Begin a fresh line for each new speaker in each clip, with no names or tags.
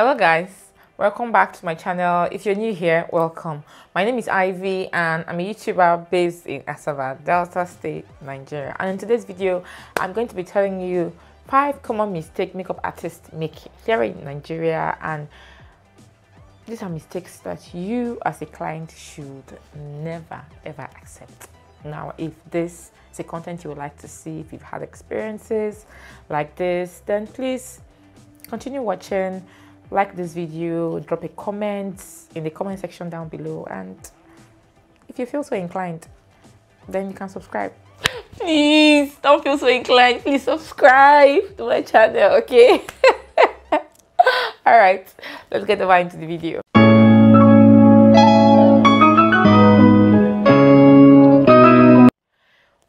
Hello guys, welcome back to my channel. If you're new here, welcome. My name is Ivy and I'm a YouTuber based in Asaba, Delta State, Nigeria. And in today's video, I'm going to be telling you 5 common mistakes makeup artists make here in Nigeria, and these are mistakes that you as a client should never ever accept. Now, if this is a content you would like to see, if you've had experiences like this, then please continue watching. Like this video, drop a comment in the comment section down below, and if you feel so inclined, then you can subscribe. Please don't feel so inclined, please subscribe to my channel, okay? All right, let's get over into the video.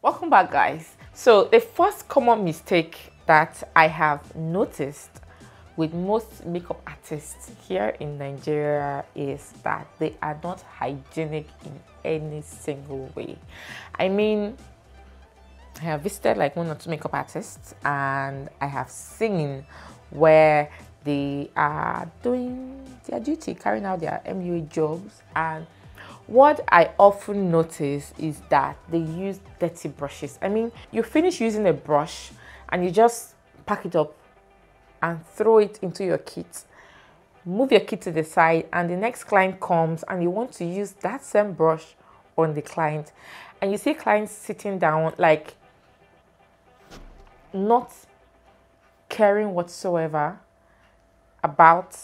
Welcome back, guys. So the first common mistake that I have noticed with most makeup artists here in Nigeria is that they are not hygienic in any single way. I mean, I have visited like 1 or 2 makeup artists, and I have seen where they are doing their duty, carrying out their MUA jobs, and what I often notice is that they use dirty brushes. I mean, you finish using a brush and you just pack it up and throw it into your kit, move your kit to the side, and the next client comes and you want to use that same brush on the client, and you see clients sitting down like not caring whatsoever about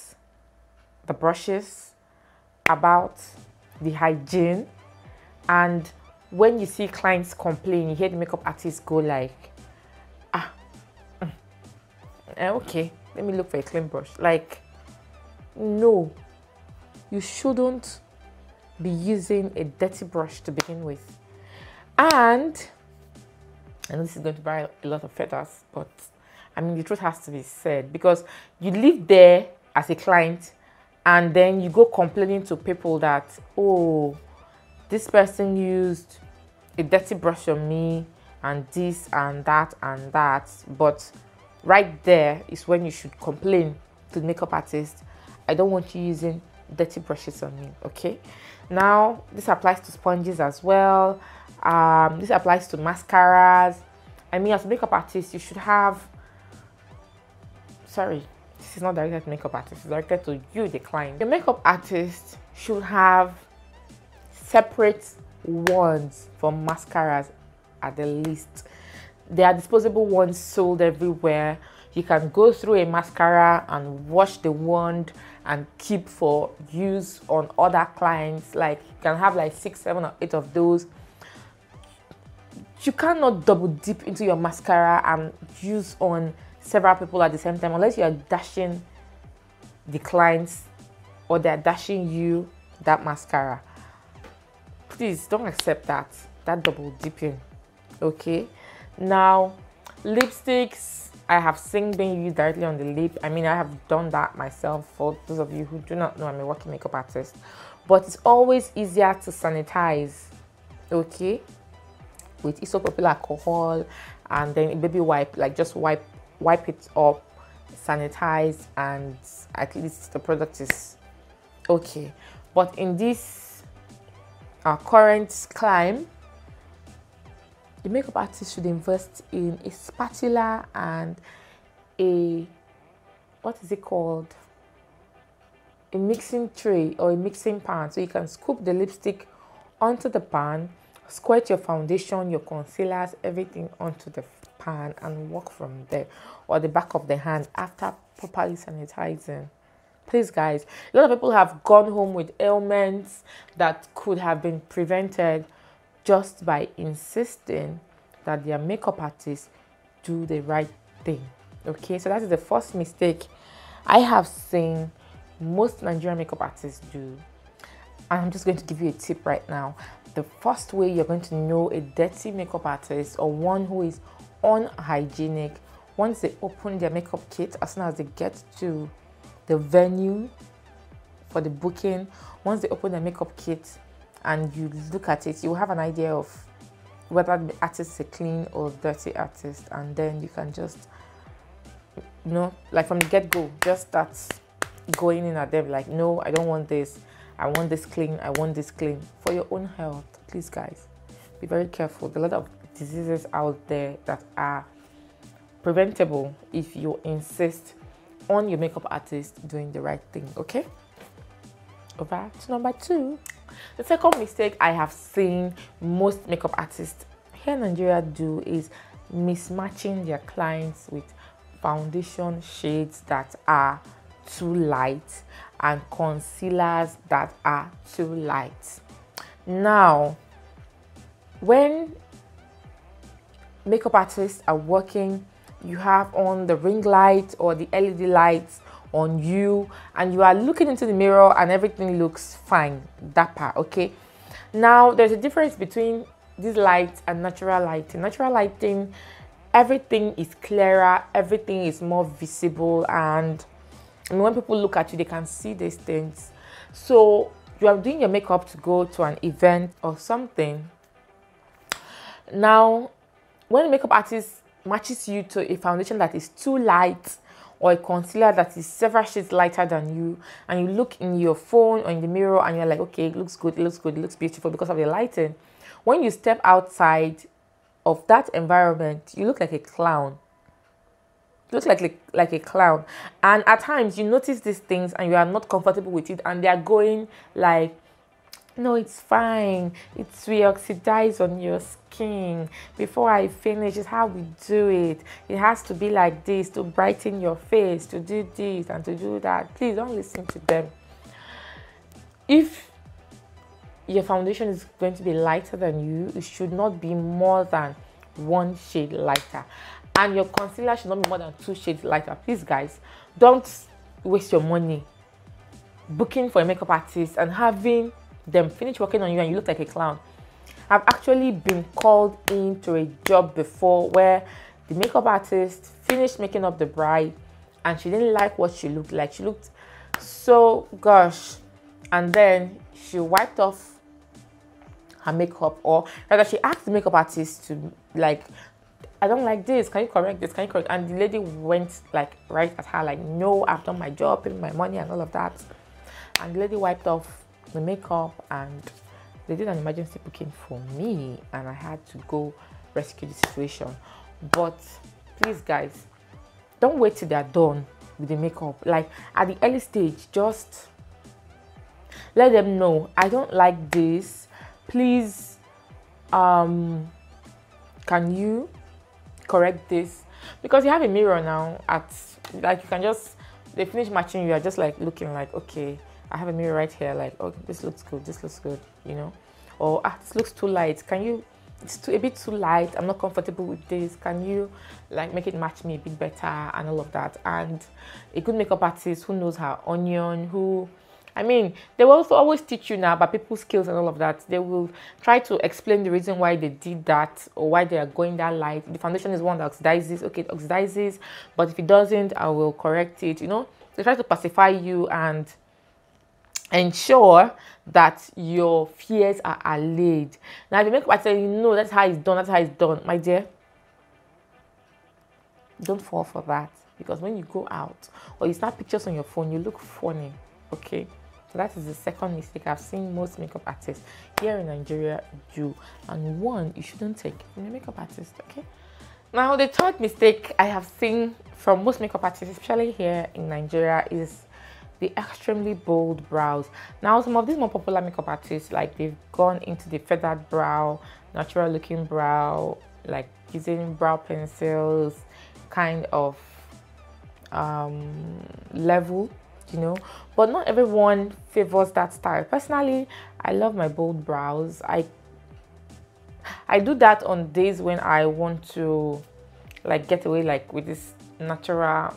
the brushes, about the hygiene. And when you see clients complain, you hear the makeup artists go like, okay, let me look for a clean brush. Like, no, you shouldn't be using a dirty brush to begin with. And I know this is going to buy a lot of feathers, but I mean, the truth has to be said, because you live there as a client and then you go complaining to people that, oh, this person used a dirty brush on me and this and that and that. But right there is when you should complain to the makeup artist, I don't want you using dirty brushes on me, okay? Now, this applies to sponges as well. This applies to mascaras. I mean, as a makeup artist, you should have, sorry, this is not directed to makeup artists, it's directed to you, the client. The makeup artist should have separate wands for mascaras at the least. There are disposable ones sold everywhere. You can go through a mascara and wash the wand and keep for use on other clients. Like, you can have like 6, 7 or 8 of those. You cannot double dip into your mascara and use on several people at the same time, unless you are dashing the clients or they're dashing you that mascara. Please don't accept that double dipping, okay? Now, lipsticks, I have seen being used directly on the lip. I mean, I have done that myself. For those of you who do not know, I'm a working makeup artist. But it's always easier to sanitize, okay, with isopropyl alcohol and then a baby wipe, like just wipe it up, sanitize, and at least the product is okay. But in this current climate, the makeup artist should invest in a spatula and a, what is it called? A mixing tray or a mixing pan. So you can scoop the lipstick onto the pan, squirt your foundation, your concealers, everything onto the pan, and work from there, or the back of the hand after properly sanitizing. Please, guys, a lot of people have gone home with ailments that could have been prevented just by insisting that their makeup artists do the right thing, okay? So that is the first mistake I have seen most Nigerian makeup artists do. And I'm just going to give you a tip right now. The first way you're going to know a dirty makeup artist or one who is unhygienic, once they open their makeup kit, as soon as they get to the venue for the booking, once they open their makeup kit and you look at it, you will have an idea of whether the artist is a clean or dirty artist, and then you can just, you know, like from the get-go, just start going in at them like, no, I don't want this, I want this clean, I want this clean. For your own health, please guys, be very careful. There are a lot of diseases out there that are preventable if you insist on your makeup artist doing the right thing. Okay, over to number 2. The second mistake I have seen most makeup artists here in Nigeria do is mismatching their clients with foundation shades that are too light and concealers that are too light. Now, when makeup artists are working, you have on the ring light or the LED lights on you, and you are looking into the mirror and everything looks fine, dapper. Okay, now there's a difference between these lights and natural lighting. Natural lighting, everything is clearer, everything is more visible, and when people look at you, they can see these things. So you are doing your makeup to go to an event or something. Now, when a makeup artist matches you to a foundation that is too light or a concealer that is several shades lighter than you, and you look in your phone or in the mirror and you're like, okay, it looks good, it looks good, it looks beautiful because of the lighting. When you step outside of that environment, you look like a clown. You look like a clown. And at times you notice these things and you are not comfortable with it, and they are going like, no, it's fine, it's re-oxidize on your skin. Before I finish, is how we do it. It has to be like this to brighten your face, to do this and to do that. Please don't listen to them. If your foundation is going to be lighter than you, it should not be more than 1 shade lighter, and your concealer should not be more than 2 shades lighter. Please guys, don't waste your money booking for a makeup artist and having them finish working on you and you look like a clown. I've actually been called into a job before where the makeup artist finished making up the bride and she didn't like what she looked like. She looked so gosh, and then she wiped off her makeup, or rather she asked the makeup artist to like, I don't like this, can you correct this, can you correct? And the lady went like right at her like, no, I've done my job, paid my money and all of that. And the lady wiped off the makeup and they did an emergency booking for me, and I had to go rescue the situation. But please guys, don't wait till they're done with the makeup. Like at the early stage, just let them know, I don't like this, please can you correct this? Because you have a mirror now at, like, you can just, they finish matching, you are just like looking like, okay, I have a mirror right here, like, okay, this looks good, this looks good, you know, or this looks too light, can you, it's a bit too light, I'm not comfortable with this, can you like make it match me a bit better, and all of that. And a good makeup artist who knows her onion, who, I mean, they will also always teach you now about people's skills and all of that. They will try to explain the reason why they did that or why they are going that light. The foundation is one that oxidizes, okay, it oxidizes, but if it doesn't, I will correct it, you know. They try to pacify you and ensure that your fears are allayed. Now, if you make artist, you know that's how it's done, that's how it's done, my dear, don't fall for that, because when you go out or you snap pictures on your phone, you look funny. Okay, so that is the second mistake I've seen most makeup artists here in Nigeria do, and one you shouldn't take from a makeup artist. Okay, now the third mistake I have seen from most makeup artists, especially here in Nigeria, is the extremely bold brows. Now, some of these more popular makeup artists, like, they've gone into the feathered brow, natural looking brow, like using brow pencils kind of level, you know, but not everyone favors that style. Personally, I love my bold brows. I do that on days when I want to like get away like with this natural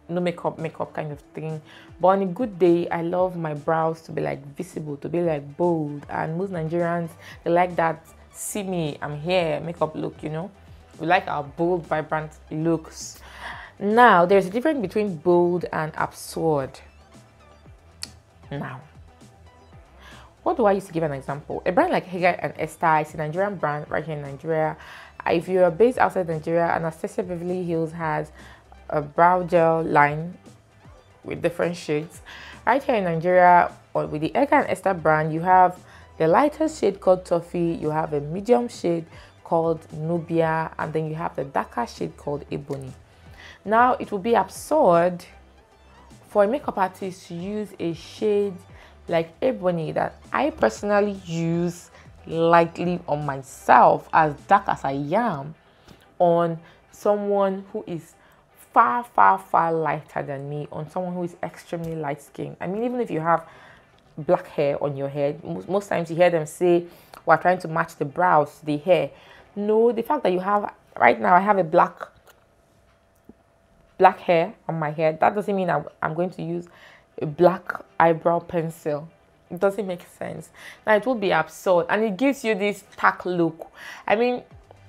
no makeup kind of thing. But on a good day, I love my brows to be like visible, to be like bold, and most Nigerians, they like that see me, I'm here makeup look, you know. We like our bold, vibrant looks. Now, there's a difference between bold and absurd. Now, what do I use to give an example? A brand like Hygiene and Esther is a Nigerian brand right here in Nigeria. If you're based outside Nigeria, Anastasia Beverly Hills has a brow gel line with different shades. Right here in Nigeria, or with the Egg and Esther brand, you have the lightest shade called Toffee, you have a medium shade called Nubia, and then you have the darker shade called Ebony. Now, it would be absurd for a makeup artist to use a shade like Ebony that I personally use lightly on myself, as dark as I am, on someone who is far, far, far lighter than me, on someone who is extremely light skinned. I mean, even if you have black hair on your head, most times you hear them say, we're trying to match the brows to the hair. No, the fact that you have, right now I have a black hair on my head, that doesn't mean I'm going to use a black eyebrow pencil. It doesn't make sense. Now, it would be absurd, and it gives you this tack look. I mean,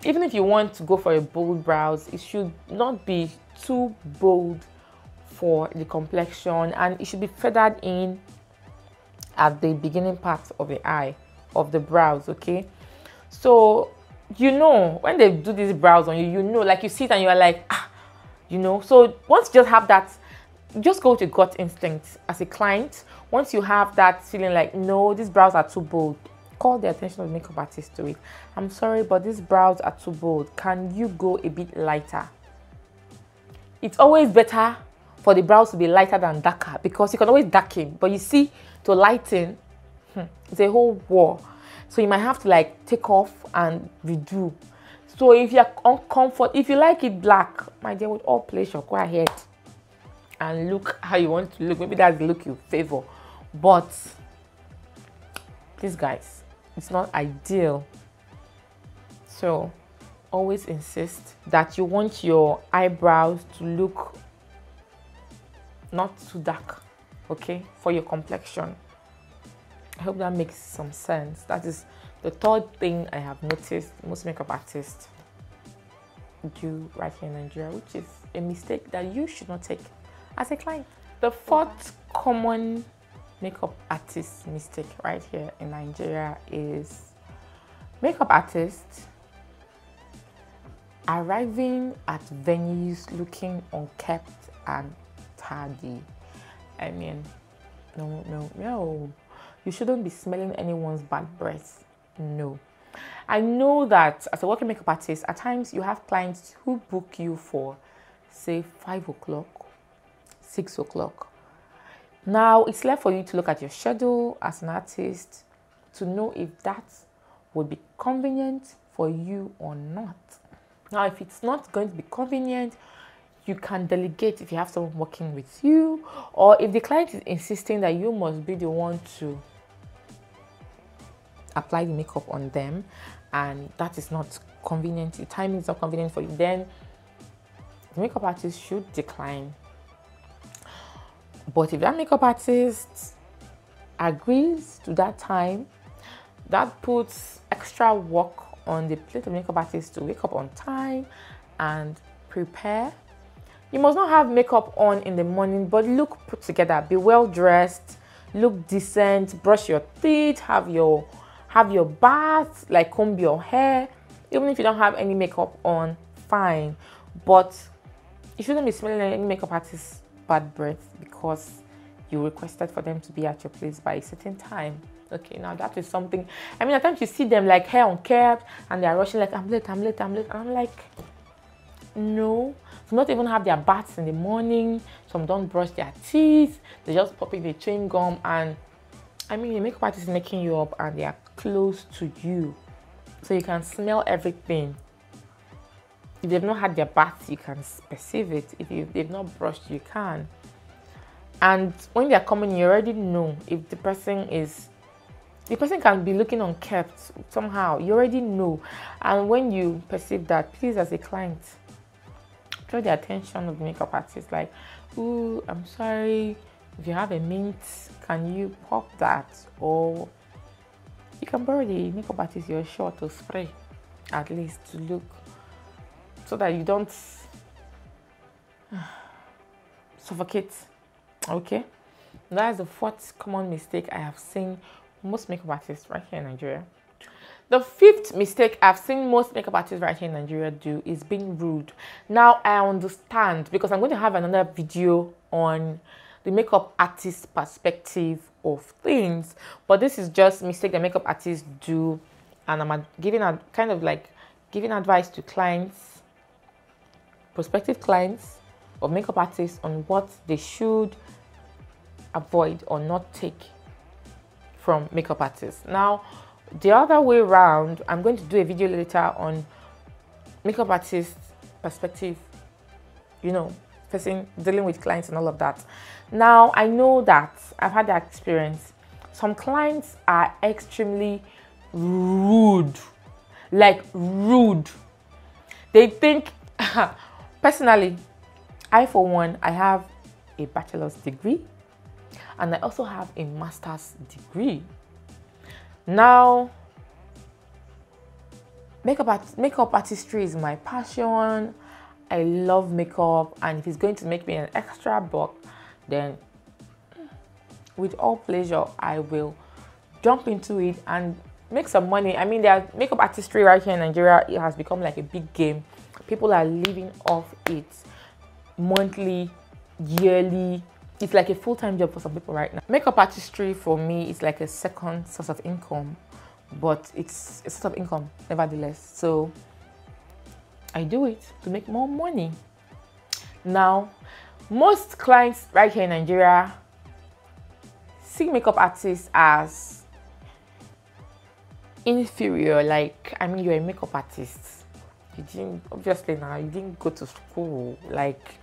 even if you want to go for a bold brows, it should not be too bold for the complexion, and it should be feathered in at the beginning part of the eye, of the brows, okay? So, you know, when they do these brows on you, you know, like you see it and you're like, ah, you know. So once you just have that, just go to gut instinct as a client. Once you have that feeling like, no, these brows are too bold, call the attention of the makeup artist to it. I'm sorry, but these brows are too bold. Can you go a bit lighter? It's always better for the brows to be lighter than darker, because you can always darken, but you see, to lighten, it's a whole war. So you might have to like take off and redo. So if you're uncomfortable, if you like it black, my dear, with all pleasure, go ahead and look how you want to look. Maybe that's the look you favor. But please, guys, it's not ideal. So always insist that you want your eyebrows to look not too dark, okay, for your complexion. I hope that makes some sense. That is the third thing I have noticed most makeup artists do right here in Nigeria, which is a mistake that you should not take as a client. The fourth common makeup artist mistake right here in Nigeria is makeup artists arriving at venues looking unkept and tardy. I mean, no. You shouldn't be smelling anyone's bad breath. No. I know that as a working makeup artist, at times you have clients who book you for, say, 5 o'clock, 6 o'clock. Now, it's left for you to look at your schedule as an artist to know if that would be convenient for you or not. Now, if it's not going to be convenient, you can delegate if you have someone working with you, or if the client is insisting that you must be the one to apply the makeup on them, and that is not convenient, the timing is not convenient for you, then the makeup artist should decline. But if that makeup artist agrees to that time, that puts extra work on the plate of makeup artist to wake up on time and prepare. You must not have makeup on in the morning, but look put together, be well dressed, look decent, brush your teeth, have your bath, like comb your hair. Even if you don't have any makeup on, fine. But you shouldn't be smelling any makeup artist's bad breath because you requested for them to be at your place by a certain time. Okay, now that is something. I mean, at times you see them like hair unkept and they're rushing like, I'm late. And I'm like, no. Some not even have their baths in the morning. Some don't brush their teeth. They're just popping the chewing gum. And I mean, the makeup artist is making you up and they are close to you. So you can smell everything. If they've not had their bath, you can perceive it. If they've not brushed, you can. And when they're coming, you already know if the person can be looking unkept somehow. You already know. And when you perceive that, please, as a client, draw the attention of the makeup artist. Like, ooh, I'm sorry. If you have a mint, can you pop that? Or you can borrow the makeup artist your shot to spray, at least to look, so that you don't suffocate. Okay, that is the fourth common mistake I have seen most makeup artists right here in Nigeria. The fifth mistake I've seen most makeup artists right here in Nigeria do is being rude. Now, I understand, because I'm going to have another video on the makeup artist perspective of things, but this is just mistake that makeup artists do, and I'm giving a kind of like giving advice to clients, prospective clients of makeup artists on what they should avoid or not take from makeup artists. Now, the other way around, I'm going to do a video later on makeup artist perspective, you know, person dealing with clients and all of that. Now, I know that I've had that experience. Some clients are extremely rude, like rude. They think, personally, I for one, I have a bachelor's degree and I also have a master's degree. Now, makeup artistry is my passion. I love makeup, and if it's going to make me an extra buck, then with all pleasure I will jump into it and make some money. I mean, there's makeup artistry right here in Nigeria. It has become like a big game. People are living off it monthly, yearly. It's like a full-time job for some people right now. Makeup artistry for me is like a second source of income, but it's a source of income nevertheless. So I do it to make more money. Now, most clients right here in Nigeria see makeup artists as inferior. Like, I mean, you're a makeup artist. You didn't, obviously now, you didn't go to school. Like,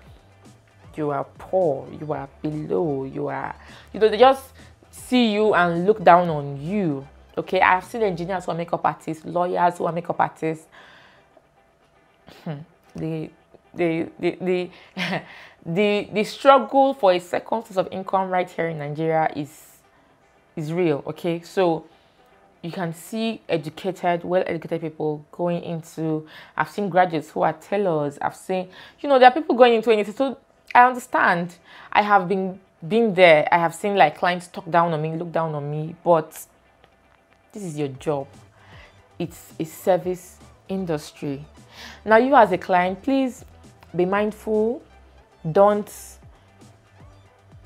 you are poor, you are below, you are, you know, they just see you and look down on you. Okay, I've seen engineers who are makeup artists, lawyers who are makeup artists. The struggle for a second source of income right here in Nigeria is real. Okay, so you can see educated, well-educated people going into. I've seen graduates who are tailors. I've seen, you know, there are people going into anything. So I understand. I have been there. I have seen like clients talk down on me, look down on me, but this is your job. It's a service industry. Now, you as a client, please be mindful. Don't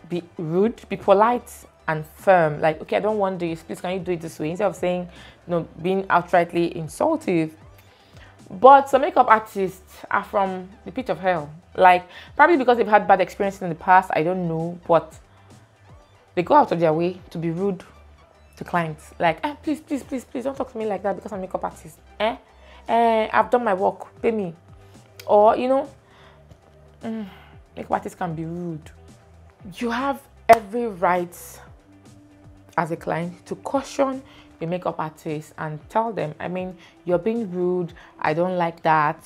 be rude. Be polite and firm. Like, okay, I don't want this. Please, can you do it this way? Instead of saying, you know, being outrightly insultive. But some makeup artists are from the pit of hell. Like, probably because they've had bad experiences in the past. I don't know. But they go out of their way to be rude to clients. Like, please, please, please, please don't talk to me like that because I'm a makeup artist. I've done my work, pay me. Or, you know, makeup artists can be rude. You have every right as a client to caution your makeup artist and tell them, I mean, you're being rude, I don't like that,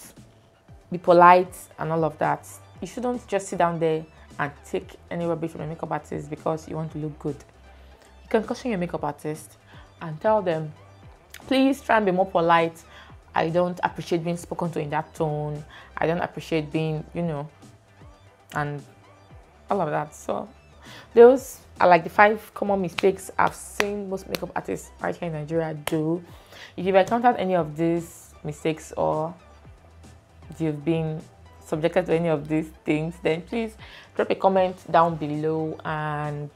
be polite and all of that. You shouldn't just sit down there and take any rubbish from a makeup artist because you want to look good. You can caution your makeup artist and tell them, please try and be more polite. I don't appreciate being spoken to in that tone. I don't appreciate being, you know, and all of that. So those are like the 5 common mistakes I've seen most makeup artists right here in Nigeria do. If you've encountered any of these mistakes or you've been subjected to any of these things, then please drop a comment down below. And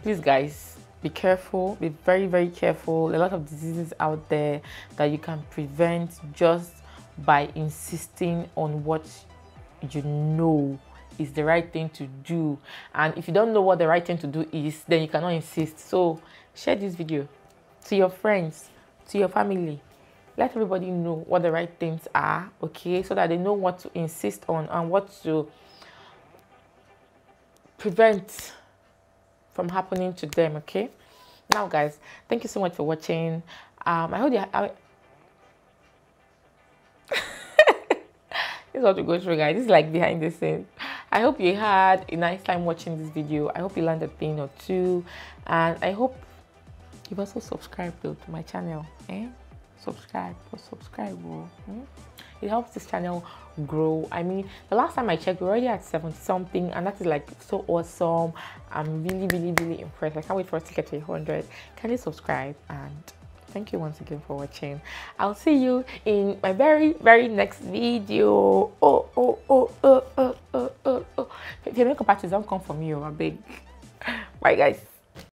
please, guys, be careful, be very, very careful. A lot of diseases out there that you can prevent just by insisting on what you know is the right thing to do. And if you don't know what the right thing to do is, then you cannot insist. So share this video to your friends, to your family. Let everybody know what the right things are, okay? So that they know what to insist on and what to prevent from happening to them, okay? Now, guys, thank you so much for watching. I hope this is what we go through, guys. This is like behind the scenes. I hope you had a nice time watching this video. I hope you learned a thing or two, and I hope you've also subscribed to my channel. Subscribe. It helps this channel grow. I mean, the last time I checked, we're already at 70 something, and that is like so awesome. I'm really, really, really impressed. I can't wait for us to get to 100. Can you subscribe and Thank you once again for watching. I'll see you in my very next video. If your makeup artist don't come for me, I beg. Bye guys.